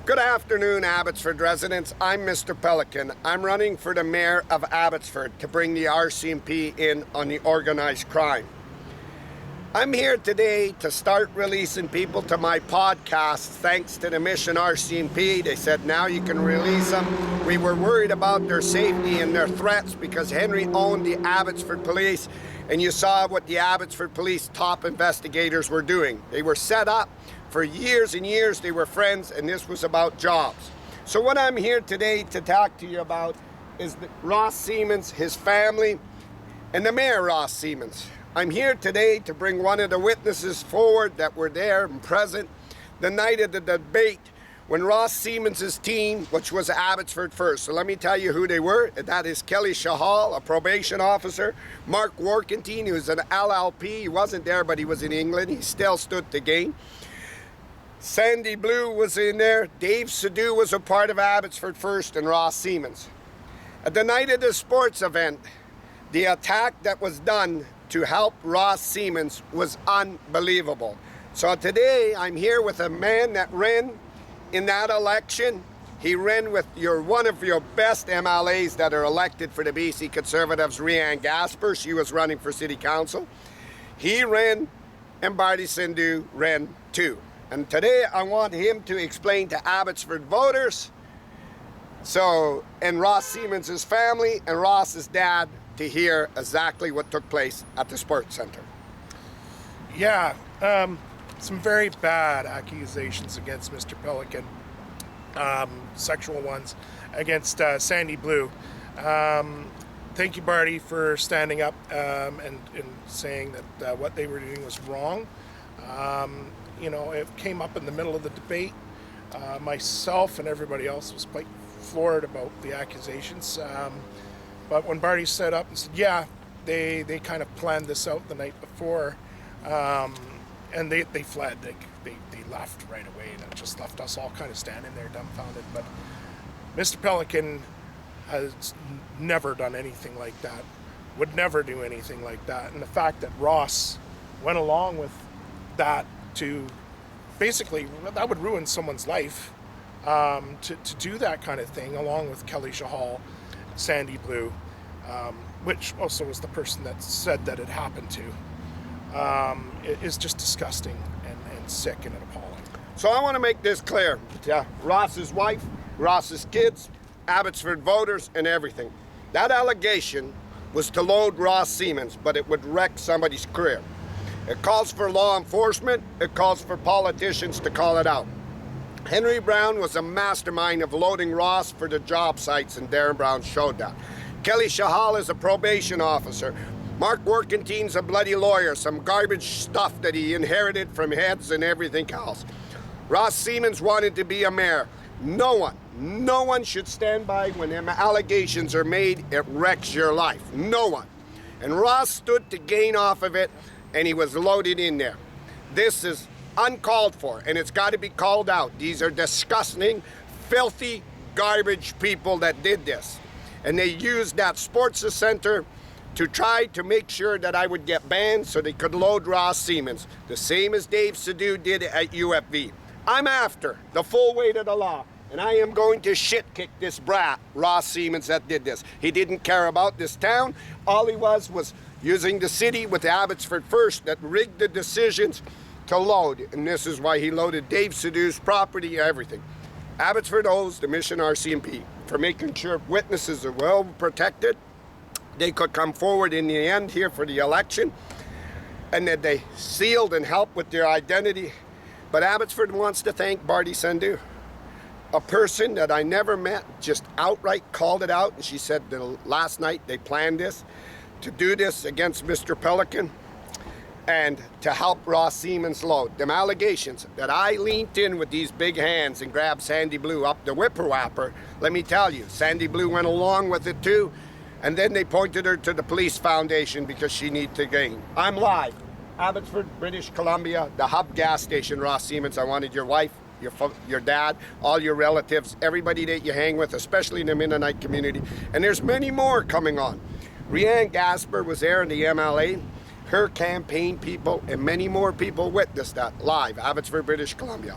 Good afternoon, Abbotsford residents. I'm Mr. Pelican. I'm running for the mayor of Abbotsford to bring the RCMP in on the organized crime. I'm here today to start releasing people to my podcast thanks to the Mission RCMP. They said now you can release them. We were worried about their safety and their threats because Henry owned the Abbotsford Police, and you saw what the Abbotsford Police top investigators were doing. They were set up for years and years. They were friends, and this was about jobs. So what I'm here today to talk to you about is Ross Siemens, his family, and the Mayor Ross Siemens. I'm here today to bring one of the witnesses forward that were there and present the night of the debate when Ross Siemens' team, which was Abbotsford First. So let me tell you who they were. That is Kelly Shahal, a probation officer. Mark Warkentine, who's an LLP. He wasn't there, but he was in England. He still stood to gain. Sandy Blue was in there. Dave Sidhu was a part of Abbotsford First, and Ross Siemens. At the night of the sports event, the attack that was done to help Ross Siemens was unbelievable. So today I'm here with a man that ran in that election. He ran with one of your best MLAs that are elected for the BC Conservatives, Rianne Gasper. She was running for City Council. He ran, and Barty Sindhu ran too. And today I want him to explain to Abbotsford voters, and Ross Siemens' family and Ross's dad, to hear exactly what took place at the sports center. Yeah, some very bad accusations against Mr. Pelican, sexual ones against Sandy Blue. Thank you, Barty, for standing up and saying that what they were doing was wrong. It came up in the middle of the debate. Myself and everybody else was quite floored about the accusations. But when Barty stood up and said, yeah, they kind of planned this out the night before, and they fled. They left right away, and it just left us all kind of standing there dumbfounded. But Mr. Pelican has never done anything like that, would never do anything like that. And the fact that Ross went along with that to basically, that would ruin someone's life, to do that kind of thing, along with Kelly Shahal, Sandy Blue, which also was the person that said that it happened to. It is just disgusting and sick and appalling. So I want to make this clear to Ross's wife, Ross's kids, Abbotsford voters, and everything. That allegation was to load Ross Siemens, but it would wreck somebody's career. It calls for law enforcement. It calls for politicians to call it out. Henry Brown was a mastermind of loading Ross for the job sites, and Darren Brown showed that. Kelly Shahal is a probation officer. Mark Warkentine's a bloody lawyer, some garbage stuff that he inherited from heads and everything else. Ross Siemens wanted to be a mayor. No one should stand by when them allegations are made. It wrecks your life. No one. And Ross stood to gain off of it, and he was loaded in there. This is uncalled for, and it's got to be called out. These are disgusting, filthy, garbage people that did this. And they used that sports center to try to make sure that I would get banned so they could load Ross Siemens, the same as Dave Sidhu did at UFV. I'm after the full weight of the law, and I am going to shit kick this brat, Ross Siemens, that did this. He didn't care about this town. All he was using the city with Abbotsford First that rigged the decisions to load, and this is why he loaded Dave Sidhu's property, everything. Abbotsford owes the Mission RCMP for making sure witnesses are well protected. They could come forward in the end here for the election, and that they sealed and helped with their identity. But Abbotsford wants to thank Barty Sindhu, a person that I never met, just outright called it out, and she said last night they planned this, to do this against Mr. Pelican, and to help Ross Siemens load. Them allegations that I leaned in with these big hands and grabbed Sandy Blue up the whipper-whapper, let me tell you, Sandy Blue went along with it too, and then they pointed her to the police foundation because she needed to gain. I'm live. Abbotsford, British Columbia, the hub gas station, Ross Siemens. I wanted your wife, your dad, all your relatives, everybody that you hang with, especially in the Mennonite community. And there's many more coming on. Rianne Gasper was there in the MLA. Her campaign people and many more people witnessed that live, Abbotsford, British Columbia.